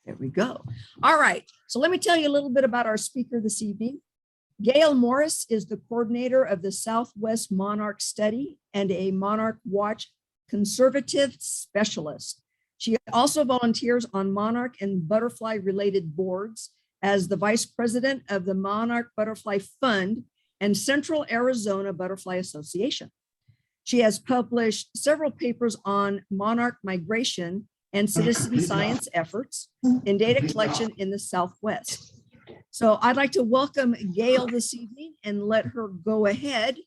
There we go. All right. So let me tell you a little bit about our speaker this evening. Gail Morris is the coordinator of the Southwest Monarch Study and a Monarch Watch conservative specialist. She also volunteers on monarch and butterfly related boards as the vice president of the Monarch Butterfly Fund and Central Arizona Butterfly Association. She has published several papers on monarch migration and citizen science efforts in data collection in the Southwest. So I'd like to welcome Gail this evening and let her go ahead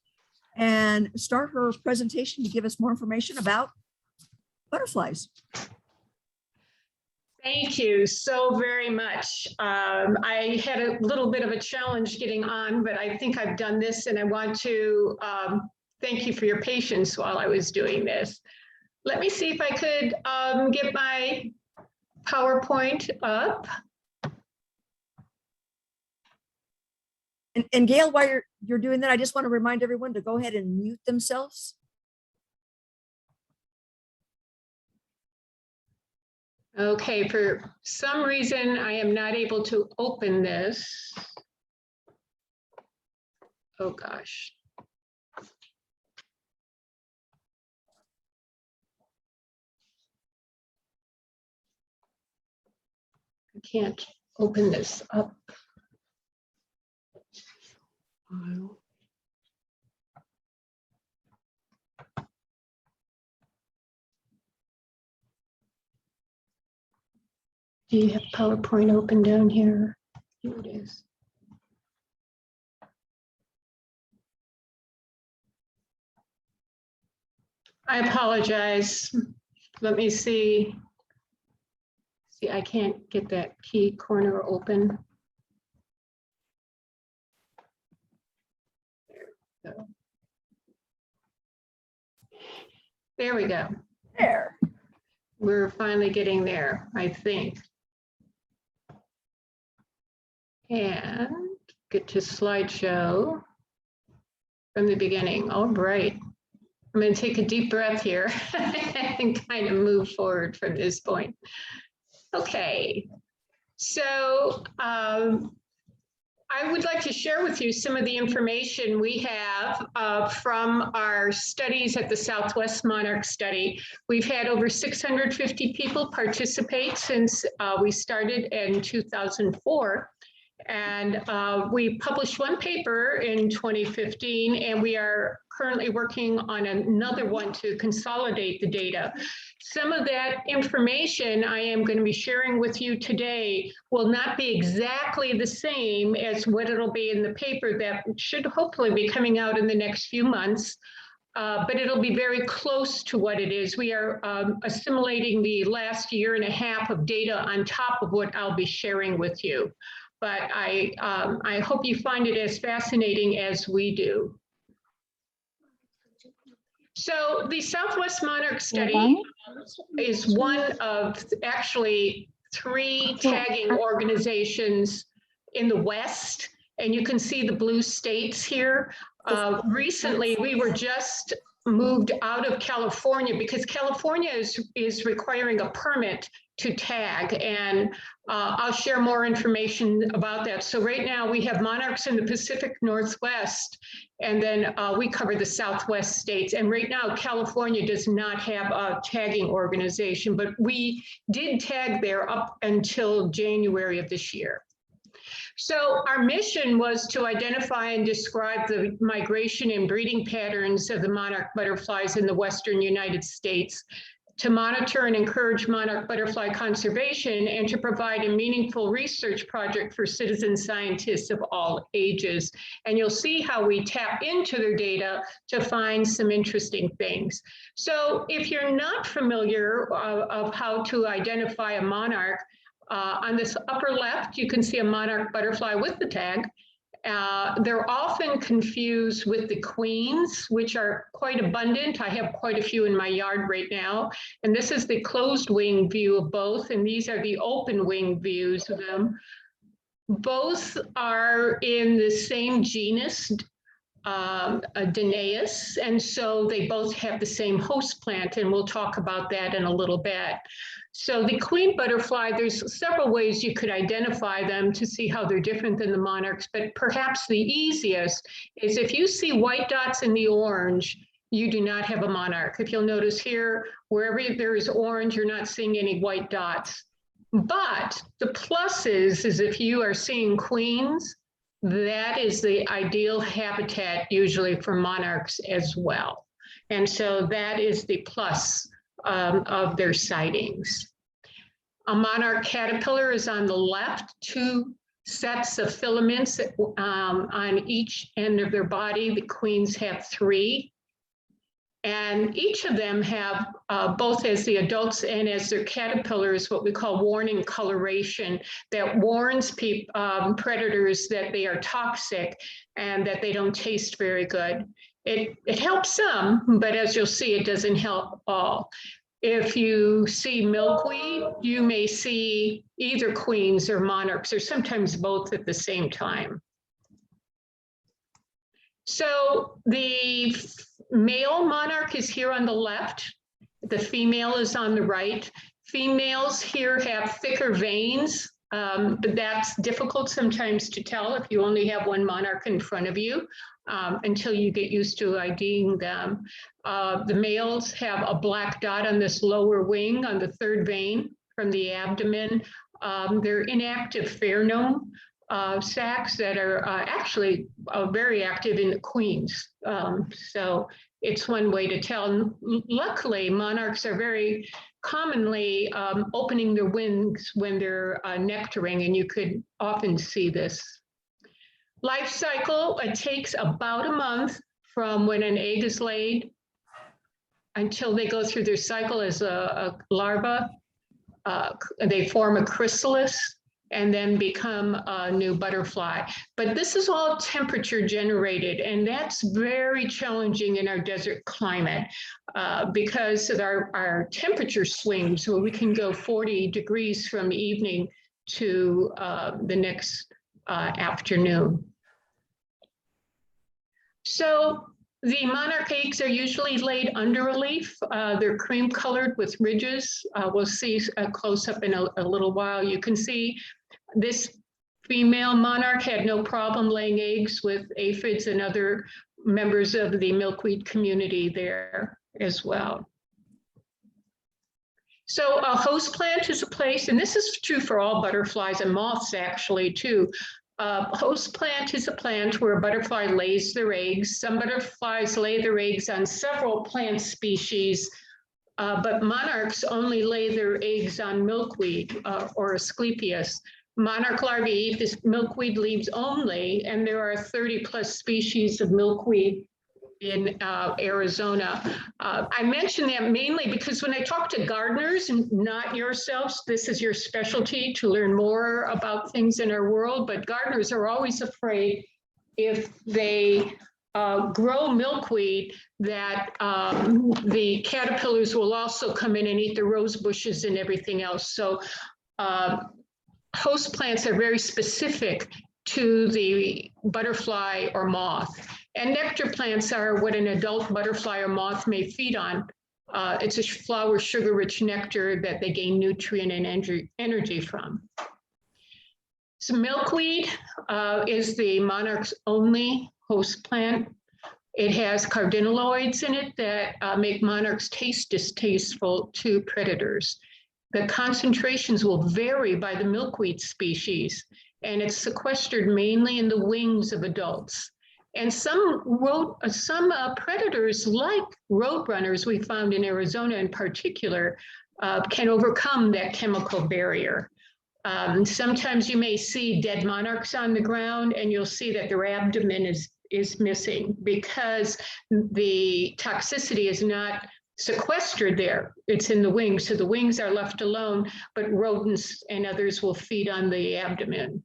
and start her presentation to give us more information about butterflies. Thank you so very much. I had a little bit of a challenge getting on, but I think I've done this, and I want to thank you for your patience while I was doing this. Let me see if I could get my PowerPoint up. And Gail, while you're doing that, I just want to remind everyone to go ahead and mute themselves. Okay, for some reason, I am not able to open this. Oh gosh. I can't open this up. Do you have PowerPoint open down here? Here it is. I apologize. Let me see. See, I can't get that key corner open. There we go. There we go. There. We're finally getting there, I think. And get to slideshow from the beginning. All right. I'm going to take a deep breath here and kind of move forward from this point. Okay. So I would like to share with you some of the information we have from our studies at the Southwest Monarch Study. We've had over 650 people participate since we started in 2004. And we published one paper in 2015, and we are currently working on another one to consolidate the data. Some of that information I am going to be sharing with you today will not be exactly the same as what it'll be in the paper that should hopefully be coming out in the next few months. But it'll be very close to what it is. We are assimilating the last year and a half of data on top of what I'll be sharing with you. But I hope you find it as fascinating as we do. So the Southwest Monarch Study is one of actually 3 tagging organizations in the West, and you can see the blue states here. Recently, we were just moved out of California because California is requiring a permit to tag, and I'll share more information about that. So right now we have monarchs in the Pacific Northwest, and then we cover the Southwest states. And right now California does not have a tagging organization, but we did tag there up until January of this year. So our mission was to identify and describe the migration and breeding patterns of the monarch butterflies in the Western United States, to monitor and encourage monarch butterfly conservation, and to provide a meaningful research project for citizen scientists of all ages. And you'll see how we tap into their data to find some interesting things. So if you're not familiar of how to identify a monarch, on this upper left, you can see a monarch butterfly with the tag. They're often confused with the queens, which are quite abundant. I have quite a few in my yard right now. And this is the closed wing view of both, and these are the open wing views of them. Both are in the same genus, a Danaeus, and so they both have the same host plant, and we'll talk about that in a little bit. So the queen butterfly, there's several ways you could identify them to see how they're different than the monarchs, but perhaps the easiest is if you see white dots in the orange, you do not have a monarch. If you'll notice here, wherever there is orange, you're not seeing any white dots. But the plus is if you are seeing queens, that is the ideal habitat usually for monarchs as well. And so that is the plus of their sightings. A monarch caterpillar is on the left, two sets of filaments on each end of their body. The queens have three. And each of them have, both as the adults and as their caterpillars, what we call warning coloration that warns predators that they are toxic and that they don't taste very good. It helps some, but as you'll see, it doesn't help all. If you see milkweed, you may see either queens or monarchs, or sometimes both at the same time. So the male monarch is here on the left. The female is on the right. Females here have thicker veins, but that's difficult sometimes to tell if you only have one monarch in front of you until you get used to IDing them. The males have a black dot on this lower wing on the third vein from the abdomen. They're inactive pheromone sacs that are actually very active in the queens. So it's one way to tell. Luckily, monarchs are very commonly opening their wings when they're nectaring, and you could often see this. Life cycle, it takes about a month from when an egg is laid until they go through their cycle as a larva. They form a chrysalis and then become a new butterfly. But this is all temperature generated, and that's very challenging in our desert climate because of our temperature swings, where we can go 40 degrees from evening to the next afternoon. So the monarch eggs are usually laid under a leaf. They're cream colored with ridges. We'll see a close up in a little while. You can see this female monarch had no problem laying eggs with aphids and other members of the milkweed community there as well. So a host plant is a place, and this is true for all butterflies and moths actually too. Host plant is a plant where a butterfly lays their eggs. Some butterflies lay their eggs on several plant species, but monarchs only lay their eggs on milkweed or Asclepias. Monarch larvae eat this milkweed leaves only, and there are 30 plus species of milkweed in Arizona. I mention that mainly because when I talk to gardeners, and not yourselves, this is your specialty to learn more about things in our world, but gardeners are always afraid if they grow milkweed that the caterpillars will also come in and eat the rose bushes and everything else. So host plants are very specific to the butterfly or moth. And nectar plants are what an adult butterfly or moth may feed on. It's a flower sugar-rich nectar that they gain nutrient and energy from. So milkweed is the monarch's only host plant. It has cardinaloids in it that make monarchs taste distasteful to predators. The concentrations will vary by the milkweed species, and it's sequestered mainly in the wings of adults. And some predators, like roadrunners we found in Arizona in particular, can overcome that chemical barrier. Sometimes you may see dead monarchs on the ground, and you'll see that their abdomen is missing because the toxicity is not sequestered there. It's in the wings, so the wings are left alone, but rodents and others will feed on the abdomen.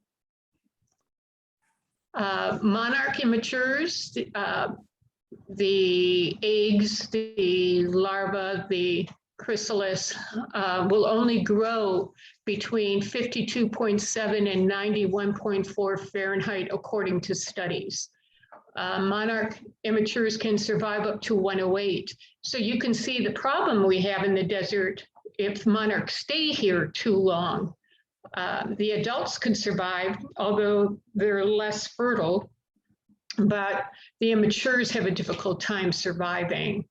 Monarch immatures, the eggs, the larva, the chrysalis will only grow between 52.7 and 91.4 Fahrenheit, according to studies. Monarch immatures can survive up to 108. So you can see the problem we have in the desert if monarchs stay here too long. The adults could survive, although they're less fertile, but the immatures have a difficult time surviving.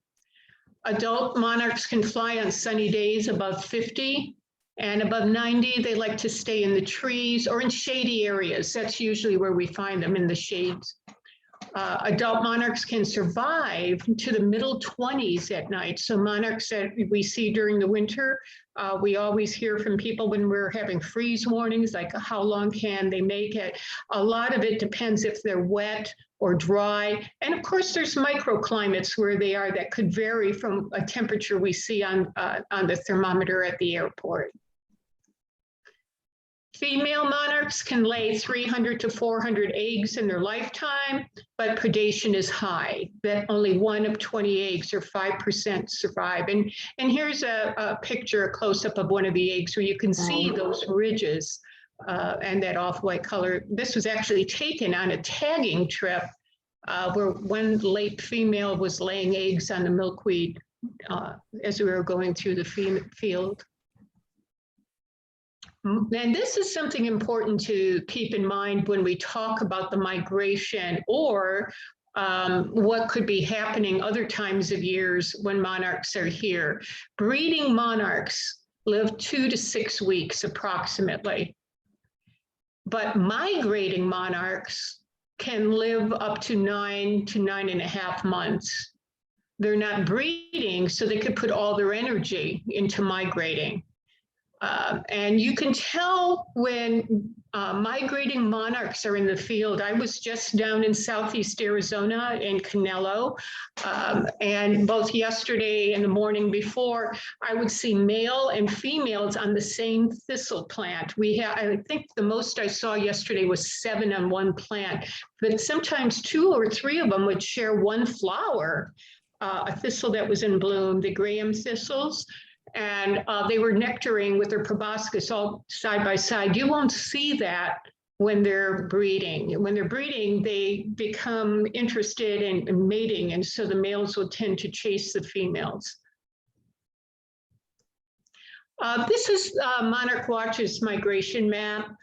Adult monarchs can fly on sunny days above 50, and above 90, they like to stay in the trees or in shady areas. That's usually where we find them, in the shades. Adult monarchs can survive to the middle 20s at night. So monarchs that we see during the winter, we always hear from people when we're having freeze warnings, like how long can they make it? A lot of it depends if they're wet or dry. And of course, there's microclimates where they are that could vary from a temperature we see on the thermometer at the airport. Female monarchs can lay 300 to 400 eggs in their lifetime, but predation is high, that only 1 of 20 eggs, or 5%, survive. And here's a picture, a close-up of one of the eggs where you can see those ridges and that off-white color. This was actually taken on a tagging trip where one late female was laying eggs on the milkweed as we were going through the field. And this is something important to keep in mind when we talk about the migration, or what could be happening other times of years when monarchs are here. Breeding monarchs live 2 to 6 weeks approximately, but migrating monarchs can live up to 9 to 9.5 months. They're not breeding, so they could put all their energy into migrating. And you can tell when migrating monarchs are in the field. I was just down in Southeast Arizona in Canelo, and both yesterday and the morning before, I would see male and females on the same thistle plant. I think the most I saw yesterday was 7 on one plant, but sometimes 2 or 3 of them would share one flower, a thistle that was in bloom, the Graham thistles. And they were nectaring with their proboscis all side by side. You won't see that when they're breeding. When they're breeding, they become interested in mating, and so the males will tend to chase the females. This is Monarch Watch's migration map.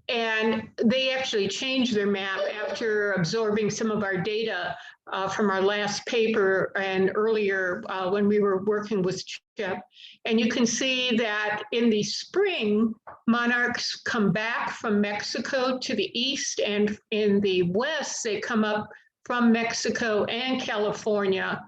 And they actually changed their map after absorbing some of our data from our last paper and earlier when we were working with Chip. And you can see that in the spring, monarchs come back from Mexico to the east, and in the west, they come up from Mexico and California.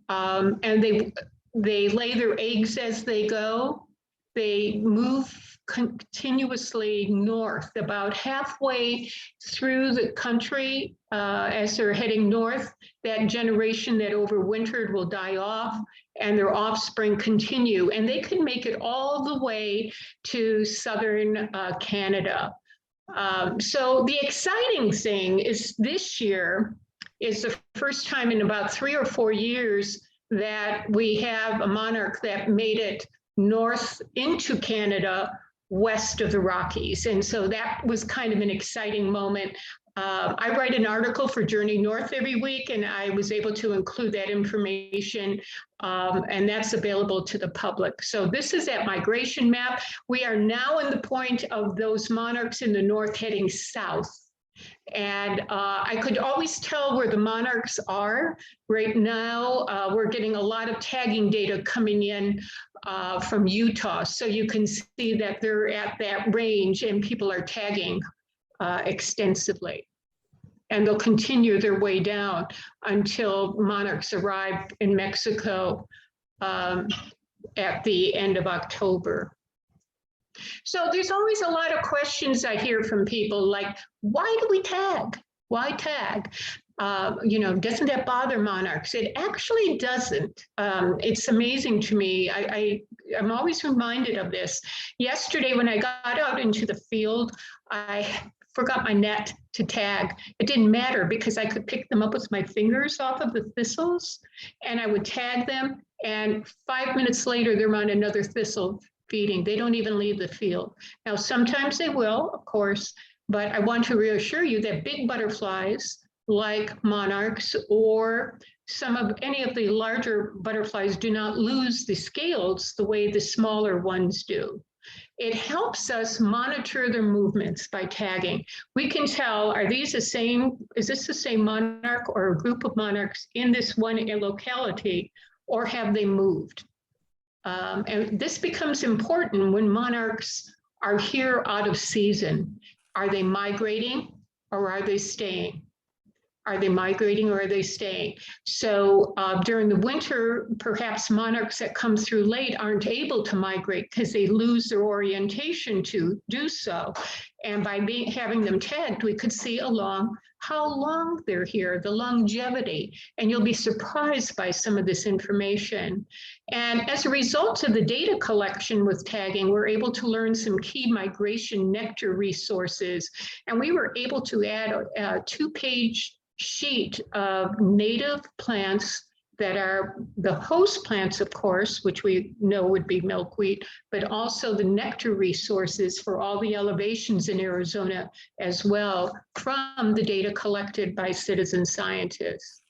And they lay their eggs as they go. They move continuously north, about halfway through the country as they're heading north. That generation that overwintered will die off, and their offspring continue, and they can make it all the way to southern Canada. So the exciting thing is this year is the first time in about 3 or 4 years that we have a monarch that made it north into Canada, west of the Rockies. And so that was kind of an exciting moment. I write an article for Journey North every week, and I was able to include that information, and that's available to the public. So this is that migration map. We are now in the point of those monarchs in the north heading south. And I could always tell where the monarchs are. Right now, we're getting a lot of tagging data coming in from Utah. So you can see that they're at that range and people are tagging extensively. And they'll continue their way down until monarchs arrive in Mexico at the end of October. So there's always a lot of questions I hear from people like, why do we tag? Why tag? Doesn't that bother monarchs? It actually doesn't. It's amazing to me. I'm always reminded of this. Yesterday, when I got out into the field, I forgot my net to tag. It didn't matter because I could pick them up with my fingers off of the thistles, and I would tag them. And 5 minutes later, they're on another thistle feeding. They don't even leave the field. Now, sometimes they will, of course, but I want to reassure you that big butterflies like monarchs or any of the larger butterflies do not lose the scales the way the smaller ones do. It helps us monitor their movements by tagging. We can tell, is this the same monarch or a group of monarchs in this one locality, or have they moved? And this becomes important when monarchs are here out of season. Are they migrating or are they staying? Are they migrating or are they staying? So during the winter, perhaps monarchs that come through late aren't able to migrate because they lose their orientation to do so. And by having them tagged, we could see along how long they're here, the longevity, and you'll be surprised by some of this information. And as a result of the data collection with tagging, we're able to learn some key migration nectar resources. And we were able to add a 2-page sheet of native plants that are the host plants, of course, which we know would be milkweed, but also the nectar resources for all the elevations in Arizona as well from the data collected by citizen scientists.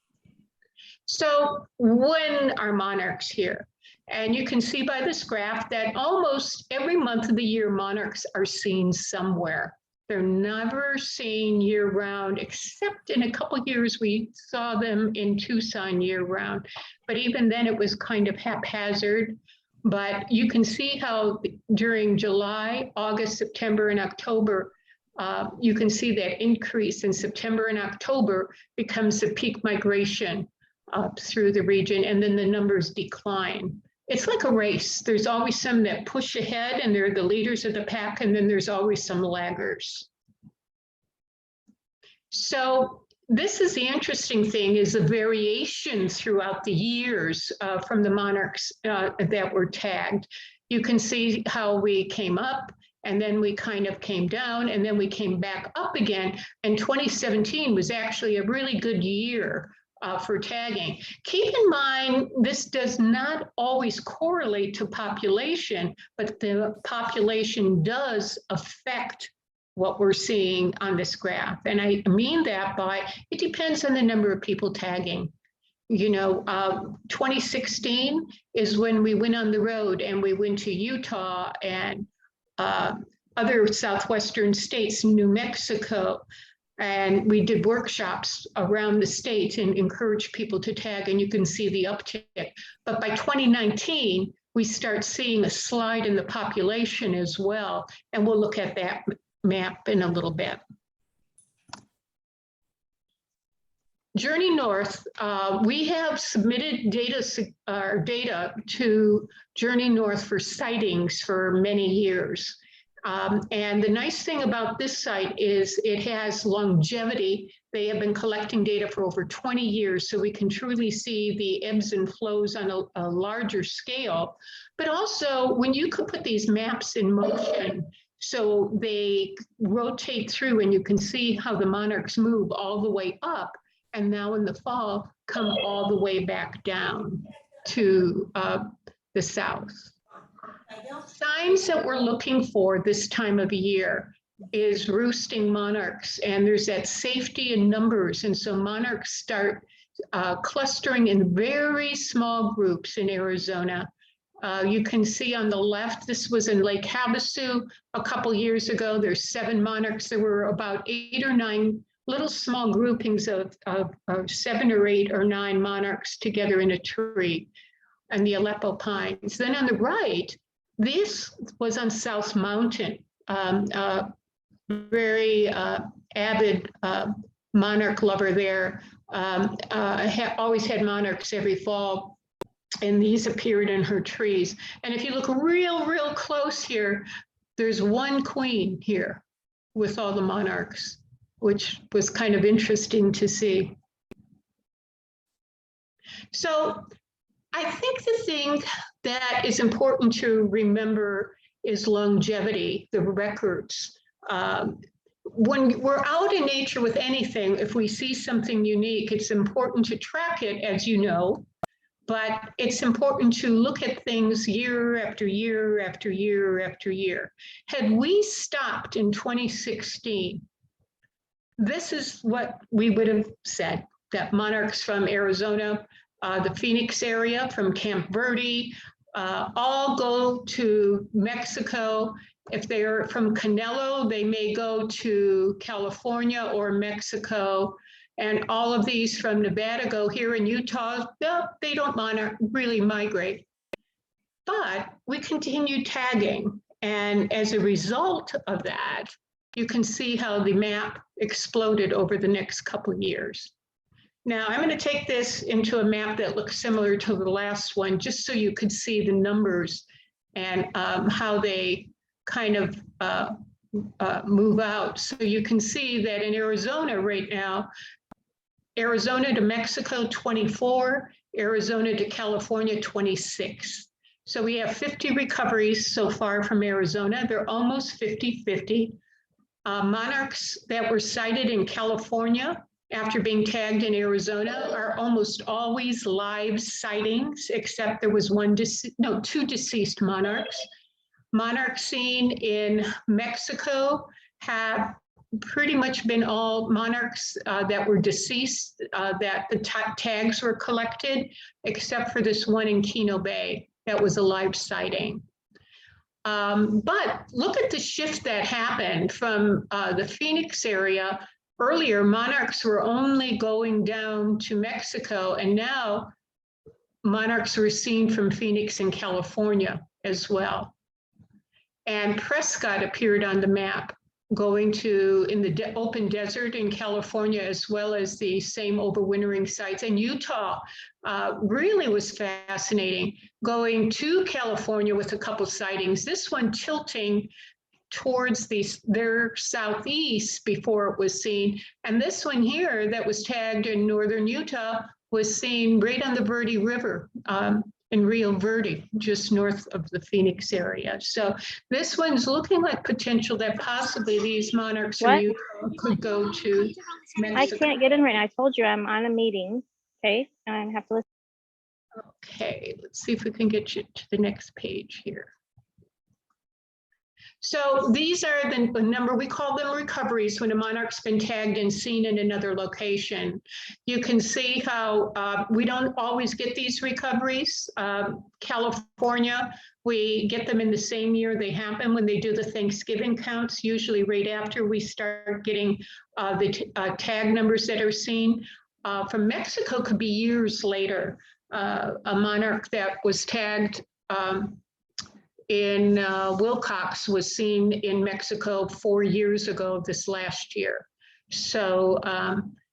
So when are monarchs here? And you can see by this graph that almost every month of the year, monarchs are seen somewhere. They're never seen year-round, except in a couple of years we saw them in Tucson year-round. But even then it was kind of haphazard. But you can see how during July, August, September, and October, you can see that increase in September and October becomes the peak migration through the region, and then the numbers decline. It's like a race. There's always some that push ahead and they're the leaders of the pack, and then there's always some laggers. So this is the interesting thing, is the variation throughout the years from the monarchs that were tagged. You can see how we came up, and then we kind of came down, and then we came back up again. And 2017 was actually a really good year for tagging. Keep in mind, this does not always correlate to population, but the population does affect what we're seeing on this graph. And I mean that by, it depends on the number of people tagging. You know, 2016 is when we went on the road and we went to Utah and other southwestern states, New Mexico, and we did workshops around the state and encouraged people to tag, and you can see the uptick. But by 2019, we start seeing a slide in the population as well. And we'll look at that map in a little bit. Journey North, we have submitted data to Journey North for sightings for many years. And the nice thing about this site is it has longevity. They have been collecting data for over 20 years, so we can truly see the ebbs and flows on a larger scale. But also, when you could put these maps in motion, so they rotate through and you can see how the monarchs move all the way up, and now in the fall, come all the way back down to the south. Signs that we're looking for this time of year is roosting monarchs, and there's that safety in numbers. And so monarchs start clustering in very small groups in Arizona. You can see on the left, this was in Lake Havasu a couple years ago. There's 7 monarchs. There were about 8 or 9 little small groupings of 7 or 8 or 9 monarchs together in a tree, and the Aleppo pines. Then on the right, this was on South Mountain, very avid monarch lover there. Always had monarchs every fall, and these appeared in her trees. And if you look real close here, there's one queen here with all the monarchs, which was kind of interesting to see. So I think the thing that is important to remember is longevity, the records. When we're out in nature with anything, if we see something unique, it's important to track it, as you know, but it's important to look at things year after year after year after year. Had we stopped in 2016, this is what we would have said, that monarchs from Arizona, the Phoenix area, from Camp Verde, all go to Mexico. If they're from Canelo, they may go to California or Mexico. And all of these from Nevada go here in Utah. No, they don't really migrate. But we continue tagging. And as a result of that, you can see how the map exploded over the next couple of years. Now, I'm going to take this into a map that looks similar to the last one, just so you could see the numbers and how they kind of move out. So you can see that in Arizona right now, Arizona to Mexico, 24, Arizona to California, 26. So we have 50 recoveries so far from Arizona. They're almost 50-50. Monarchs that were sighted in California after being tagged in Arizona are almost always live sightings, except there was two deceased monarchs. Monarchs seen in Mexico have pretty much been all monarchs that were deceased, that the tags were collected, except for this one in Keno Bay that was a live sighting. But look at the shift that happened from the Phoenix area. Earlier, monarchs were only going down to Mexico, and now monarchs were seen from Phoenix and California as well. And Prescott appeared on the map, going to in the open desert in California, as well as the same overwintering sites. And Utah really was fascinating, going to California with a couple sightings, this one tilting towards their southeast before it was seen. And this one here that was tagged in northern Utah was seen right on the Verde River in Rio Verde, just north of the Phoenix area. So this one's looking like potential that possibly these monarchs from Utah could go to Mexico. I can't get in right now. I told you I'm on a meeting. Okay, and I have to listen. Okay, let's see if we can get you to the next page here. So these are the number, we call them recoveries when a monarch's been tagged and seen in another location. You can see how we don't always get these recoveries. California, we get them in the same year they happen when they do the Thanksgiving counts, usually right after we start getting the tag numbers that are seen. From Mexico could be years later. A monarch that was tagged in Wilcox was seen in Mexico 4 years ago this last year. So,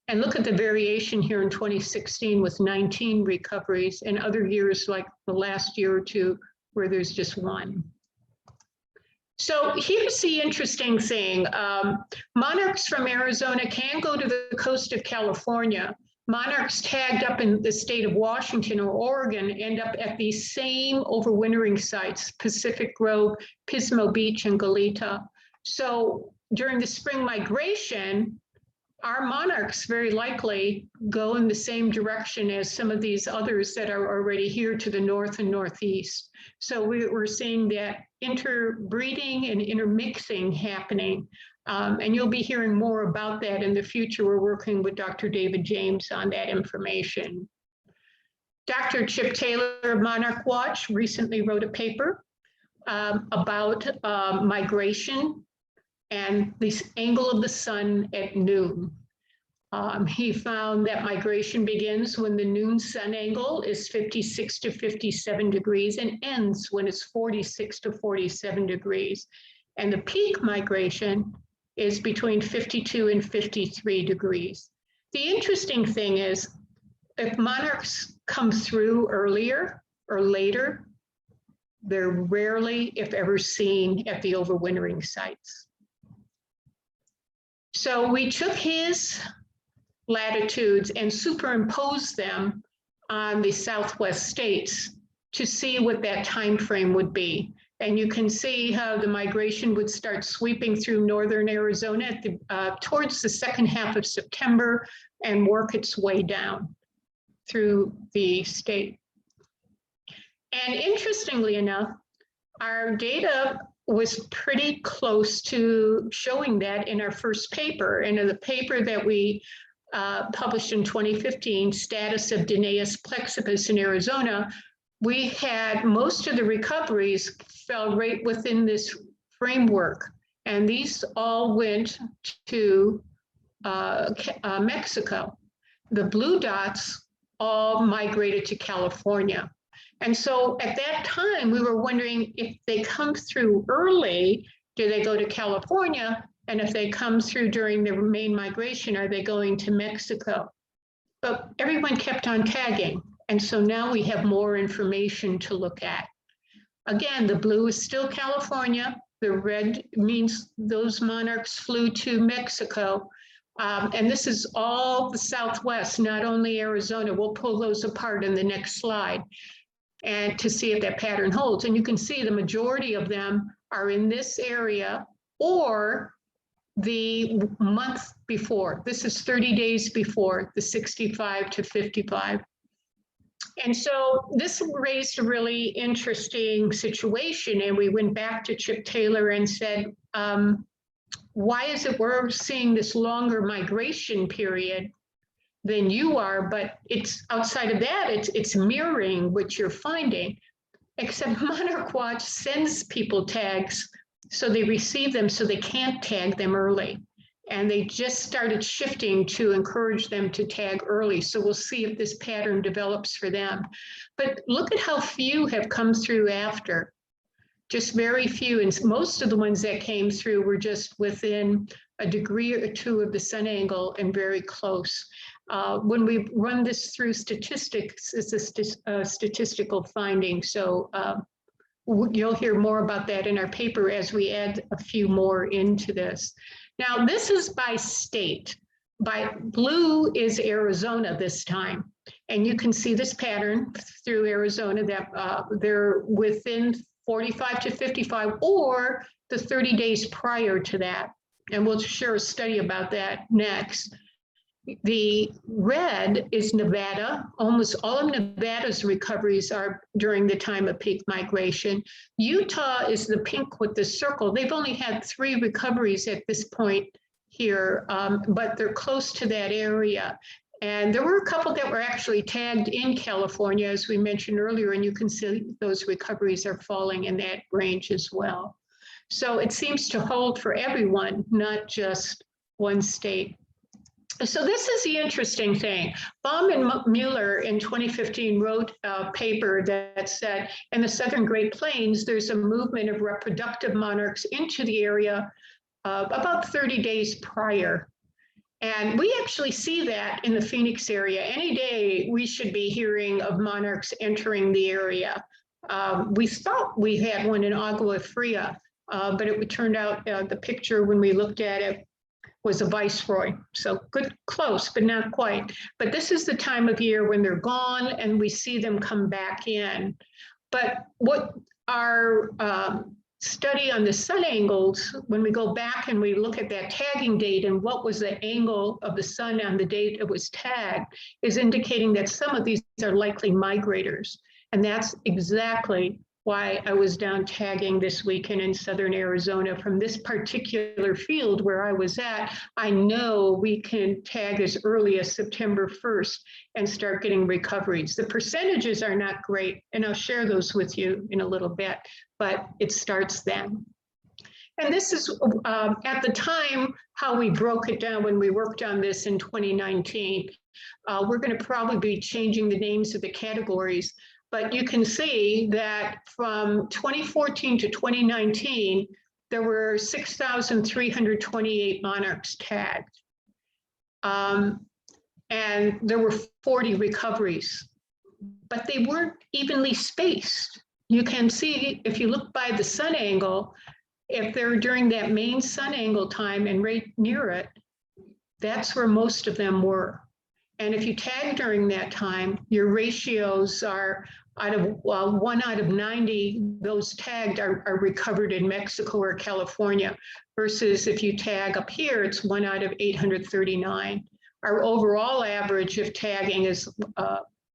and look at the variation here in 2016 with 19 recoveries, and other years like the last year or two where there's just one. So here's the interesting thing. Monarchs from Arizona can go to the coast of California. Monarchs tagged up in the state of Washington or Oregon end up at these same overwintering sites, Pacific Grove, Pismo Beach, and Goleta. So during the spring migration, our monarchs very likely go in the same direction as some of these others that are already here to the north and northeast. So we're seeing that interbreeding and intermixing happening. And you'll be hearing more about that in the future. We're working with Dr. David James on that information. Dr. Chip Taylor of Monarch Watch recently wrote a paper about migration and this angle of the sun at noon. He found that migration begins when the noon sun angle is 56 to 57 degrees and ends when it's 46 to 47 degrees. And the peak migration is between 52 and 53 degrees. The interesting thing is, if monarchs come through earlier or later, they're rarely, if ever, seen at the overwintering sites. So we took his latitudes and superimposed them on the Southwest states to see what that time frame would be. And you can see how the migration would start sweeping through northern Arizona at the, towards the second half of September and work its way down through the state. And interestingly enough, our data was pretty close to showing that in our first paper. And in the paper that we published in 2015, Status of Danaus plexippus in Arizona, we had most of the recoveries fell right within this framework. And these all went to Mexico. The blue dots all migrated to California. And so at that time, we were wondering if they come through early, do they go to California? And if they come through during the main migration, are they going to Mexico? But everyone kept on tagging. And so now we have more information to look at. Again, the blue is still California. The red means those monarchs flew to Mexico. And this is all the Southwest, not only Arizona. We'll pull those apart in the next slide and to see if that pattern holds. And you can see the majority of them are in this area or the month before. This is 30 days before the 65 to 55. And so this raised a really interesting situation. And we went back to Chip Taylor and said, why is it we're seeing this longer migration period than you are, but it's outside of that, it's mirroring what you're finding, except Monarch Watch sends people tags, so they receive them, so they can't tag them early. And they just started shifting to encourage them to tag early. So we'll see if this pattern develops for them. But look at how few have come through after. Just very few, and most of the ones that came through were just within a degree or two of the sun angle and very close. When we run this through statistics, it's a statistical finding. So you'll hear more about that in our paper as we add a few more into this. Now, this is by state. By blue is Arizona this time. And you can see this pattern through Arizona that they're within 45 to 55 or the 30 days prior to that. And we'll share a study about that next. The red is Nevada. Almost all of Nevada's recoveries are during the time of peak migration. Utah is the pink with the circle. They've only had 3 recoveries at this point here, but they're close to that area. And there were a couple that were actually tagged in California, as we mentioned earlier, and you can see those recoveries are falling in that range as well. So it seems to hold for everyone, not just one state. So this is the interesting thing. Baum and Mueller in 2015 wrote a paper that said, in the Southern Great Plains, there's a movement of reproductive monarchs into the area about 30 days prior. And we actually see that in the Phoenix area. Any day we should be hearing of monarchs entering the area. We thought we had one in Agua Fria, but it turned out the picture when we looked at it was a viceroy. So good, close, but not quite. But this is the time of year when they're gone and we see them come back in. But what our study on the sun angles, when we go back and we look at that tagging date and what was the angle of the sun on the date it was tagged, is indicating that some of these are likely migrators. And that's exactly why I was down tagging this weekend in Southern Arizona from this particular field where I was at. I know we can tag as early as September 1st and start getting recoveries. The percentages are not great, and I'll share those with you in a little bit, but it starts then. And this is at the time how we broke it down when we worked on this in 2019. We're going to probably be changing the names of the categories. But you can see that from 2014 to 2019, there were 6,328 monarchs tagged. And there were 40 recoveries, but they weren't evenly spaced. You can see, if you look by the sun angle, if they're during that main sun angle time and right near it, that's where most of them were. And if you tag during that time, your ratios are out of 1 out of 90, those tagged are recovered in Mexico or California, versus if you tag up here, it's 1 out of 839. Our overall average of tagging is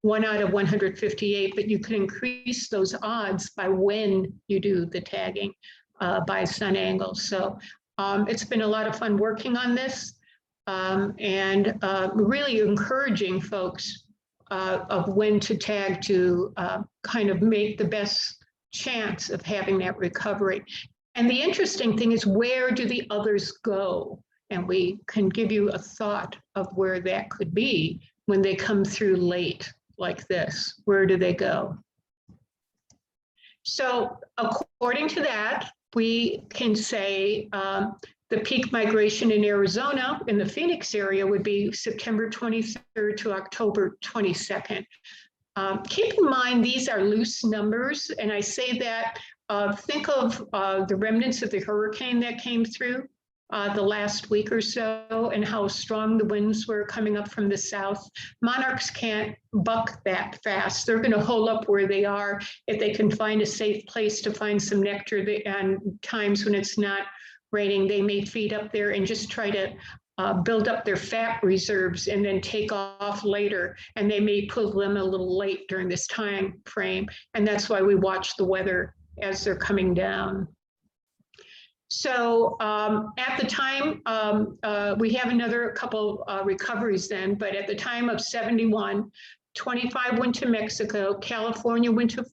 1 out of 158, but you can increase those odds by when you do the tagging by sun angle. So it's been a lot of fun working on this and really encouraging folks of when to tag to kind of make the best chance of having that recovery. And the interesting thing is, where do the others go? And we can give you a thought of where that could be when they come through late like this. Where do they go? So according to that, we can say the peak migration in Arizona in the Phoenix area would be September 23rd to October 22nd. Keep in mind, these are loose numbers, and I say that, think of the remnants of the hurricane that came through the last week or so and how strong the winds were coming up from the south. Monarchs can't buck that fast. They're going to hold up where they are if they can find a safe place to find some nectar. And times when it's not raining, they may feed up there and just try to build up their fat reserves and then take off later. And they may pull them a little late during this time frame. And that's why we watch the weather as they're coming down. So at the time, we have another couple recoveries then, but at the time of 71, 25 went to Mexico, California went to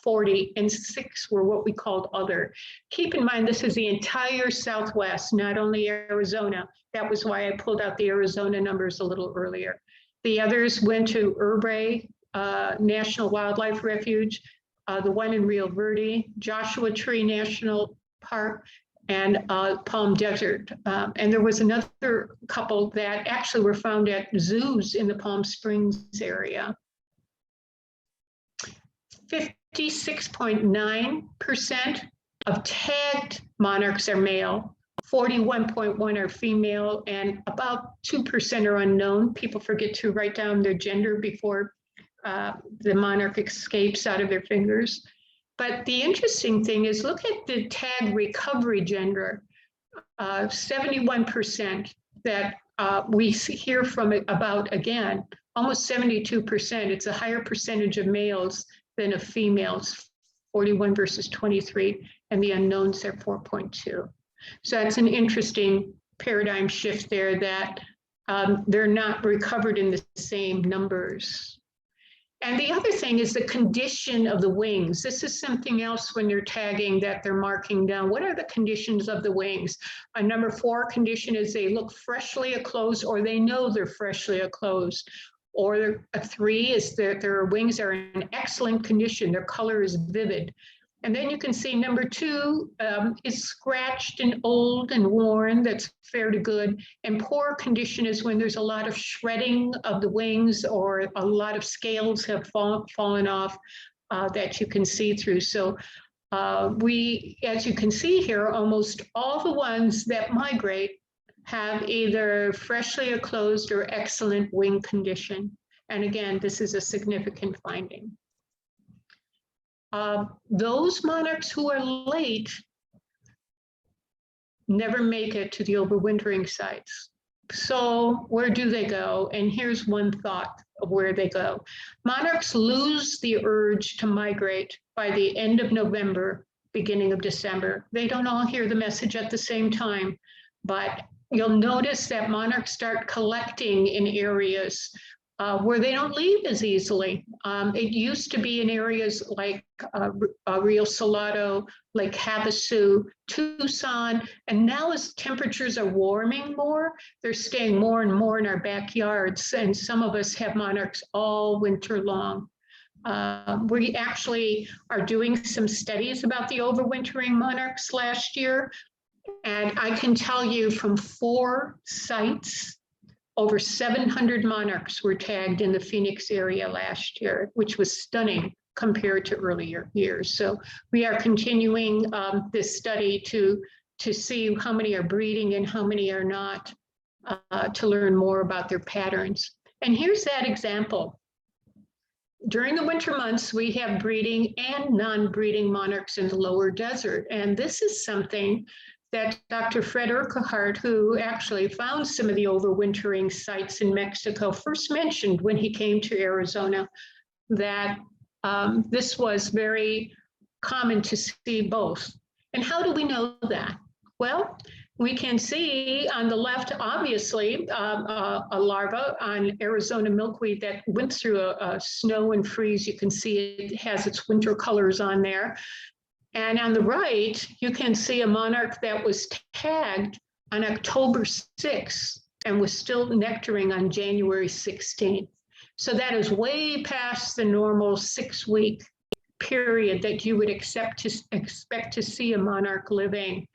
40, and 6 were what we called other. Keep in mind, this is the entire Southwest, not only Arizona. That was why I pulled out the Arizona numbers a little earlier. The others went to Urbe National Wildlife Refuge, the one in Rio Verde, Joshua Tree National Park, and Palm Desert. And there was another couple that actually were found at zoos in the Palm Springs area. 56.9% of tagged monarchs are male, 41.1% are female, and about 2% are unknown. People forget to write down their gender before the monarch escapes out of their fingers. But the interesting thing is, look at the tag recovery gender, 71% that we hear from about, again, almost 72%. It's a higher percentage of males than of females, 41 versus 23, and the unknowns are 4.2. So that's an interesting paradigm shift there, that they're not recovered in the same numbers. And the other thing is the condition of the wings. This is something else when you're tagging that they're marking down. What are the conditions of the wings? A number 4 condition is they look freshly closed, or they know they're freshly closed. Or a 3 is that their wings are in excellent condition. Their color is vivid. And then you can see number 2 is scratched and old and worn. That's fair to good. And poor condition is when there's a lot of shredding of the wings, or a lot of scales have fallen off that you can see through. So we, as you can see here, almost all the ones that migrate have either freshly closed or excellent wing condition. And again, this is a significant finding. Those monarchs who are late never make it to the overwintering sites. So where do they go? And here's one thought of where they go. Monarchs lose the urge to migrate by the end of November, beginning of December. They don't all hear the message at the same time, but you'll notice that monarchs start collecting in areas where they don't leave as easily. It used to be in areas like Rio Salado, Lake Havasu, Tucson, and now as temperatures are warming more, they're staying more and more in our backyards, and some of us have monarchs all winter long. We actually are doing some studies about the overwintering monarchs last year, and I can tell you from 4 sites, over 700 monarchs were tagged in the Phoenix area last year, which was stunning compared to earlier years. So we are continuing this study to see how many are breeding and how many are not, to learn more about their patterns. And here's that example. During the winter months, we have breeding and non-breeding monarchs in the lower desert. And this is something that Dr. Fred Urquhart, who actually found some of the overwintering sites in Mexico, first mentioned when he came to Arizona that this was very common to see both. And how do we know that? Well, we can see on the left, obviously, a larva on Arizona milkweed that went through a snow and freeze. You can see it has its winter colors on there. And on the right, you can see a monarch that was tagged on October 6th and was still nectaring on January 16th. So that is way past the normal 6-week period that you would expect to see a monarch living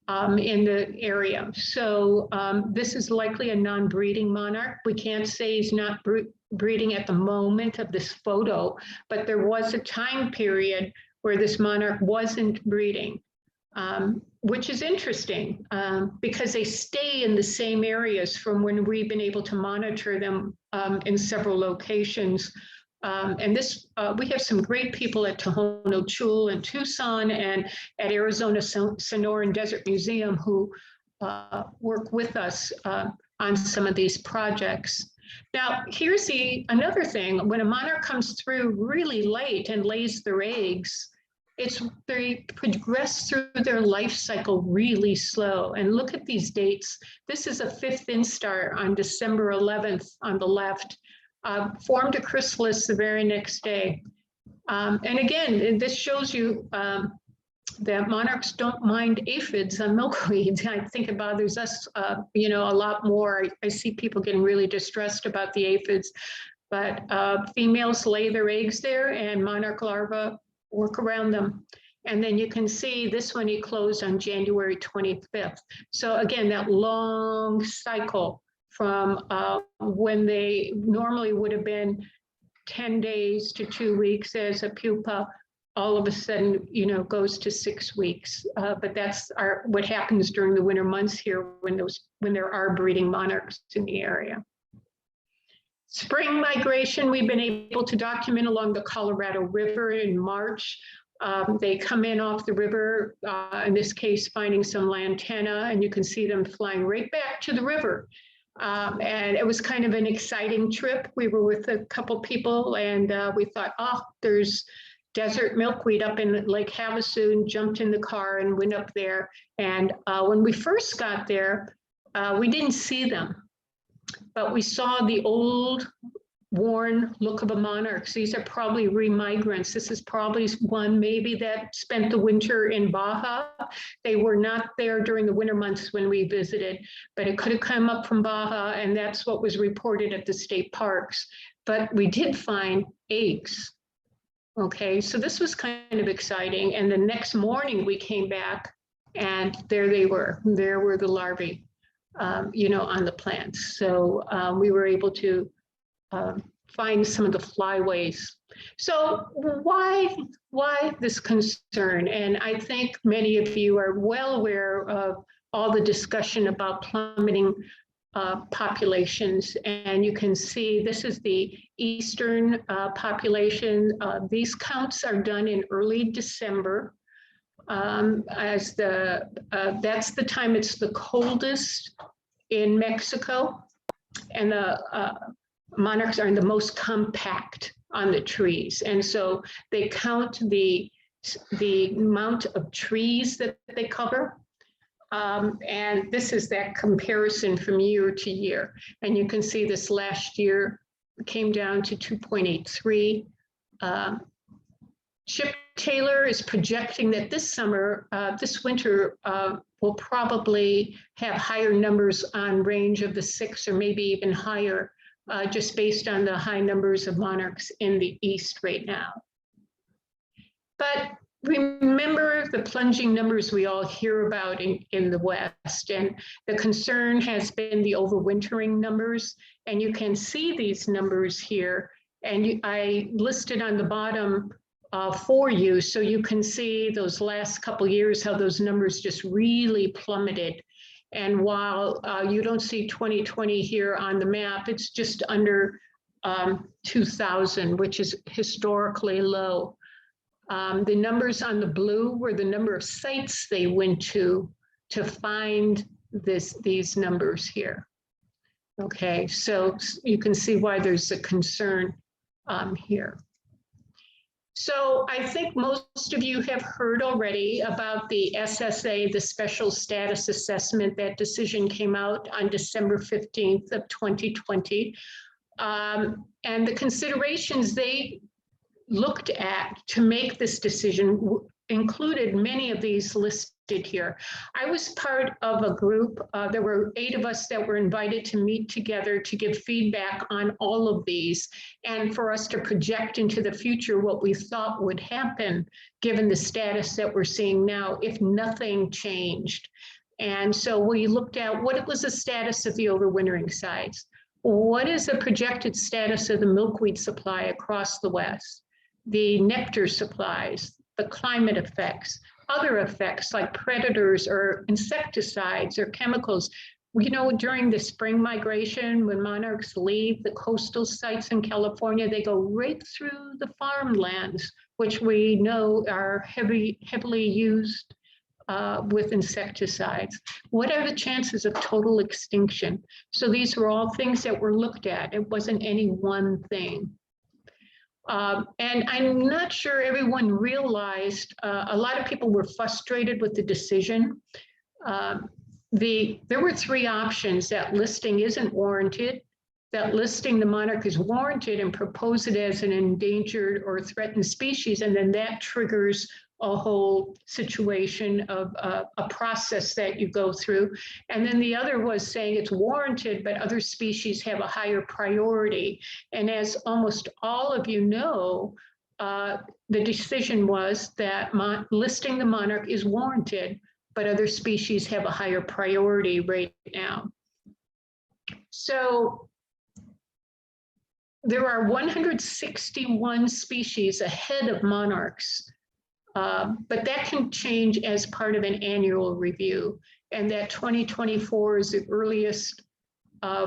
in the area. So this is likely a non-breeding monarch. We can't say he's not breeding at the moment of this photo, but there was a time period where this monarch wasn't breeding, which is interesting because they stay in the same areas from when we've been able to monitor them in several locations. And this, we have some great people at Tohono Chul and Tucson and at Arizona Sonoran Desert Museum who work with us on some of these projects. Now, here's another thing. When a monarch comes through really late and lays their eggs, they progress through their life cycle really slow. And look at these dates. This is a 5th instar on December 11th on the left. Formed a chrysalis the very next day. And again, this shows you that monarchs don't mind aphids on milkweed. I think it bothers us, a lot more. I see people getting really distressed about the aphids, but females lay their eggs there and monarch larvae work around them. And then you can see this one, he closed on January 25th. So again, that long cycle from when they normally would have been 10 days to 2 weeks as a pupa, all of a sudden, goes to 6 weeks. But that's what happens during the winter months here when there are breeding monarchs in the area. Spring migration, we've been able to document along the Colorado River in March. They come in off the river, in this case, finding some lantana, and you can see them flying right back to the river. And it was kind of an exciting trip. We were with a couple people and we thought, there's desert milkweed up in Lake Havasu, and jumped in the car and went up there. And when we first got there, we didn't see them, but we saw the old worn look of a monarch. These are probably remigrants. This is probably one maybe that spent the winter in Baja. They were not there during the winter months when we visited, but it could have come up from Baja, and that's what was reported at the state parks. But we did find eggs. Okay, so this was kind of exciting. And the next morning we came back and there they were. There were the larvae, on the plants. So we were able to find some of the flyways. So why this concern? And I think many of you are well aware of all the discussion about plummeting populations. And you can see this is the eastern population. These counts are done in early December. That's the time it's the coldest in Mexico. And the monarchs are the most compact on the trees. And so they count the amount of trees that they cover. And this is that comparison from year to year. And you can see this last year came down to 2.83. Chip Taylor is projecting that this winter will probably have higher numbers on range of the 6 or maybe even higher, just based on the high numbers of monarchs in the east right now. But remember the plunging numbers we all hear about in the West, and the concern has been the overwintering numbers. And you can see these numbers here, and I listed on the bottom for you, so you can see those last couple years, how those numbers just really plummeted. And while you don't see 2020 here on the map, it's just under 2,000, which is historically low. The numbers on the blue were the number of sites they went to to find these numbers here. Okay, so you can see why there's a concern here. So I think most of you have heard already about the SSA, the Special Status Assessment. That decision came out on December 15th of 2020. And the considerations they looked at to make this decision included many of these listed here. I was part of a group, there were 8 of us that were invited to meet together to give feedback on all of these and for us to project into the future what we thought would happen given the status that we're seeing now if nothing changed. And so we looked at what was the status of the overwintering sites. What is the projected status of the milkweed supply across the West? The nectar supplies, the climate effects, other effects like predators or insecticides or chemicals. You know, during the spring migration, when monarchs leave the coastal sites in California, they go right through the farmlands, which we know are heavily used with insecticides. What are the chances of total extinction? So these were all things that were looked at. It wasn't any one thing. And I'm not sure everyone realized, a lot of people were frustrated with the decision. There were 3 options: that listing isn't warranted, that listing the monarch is warranted and propose it as an endangered or threatened species, and then that triggers a whole situation of a process that you go through. And then the other was saying it's warranted, but other species have a higher priority. And as almost all of you know, the decision was that listing the monarch is warranted, but other species have a higher priority right now. So there are 161 species ahead of monarchs. But that can change as part of an annual review, and that 2024 is the earliest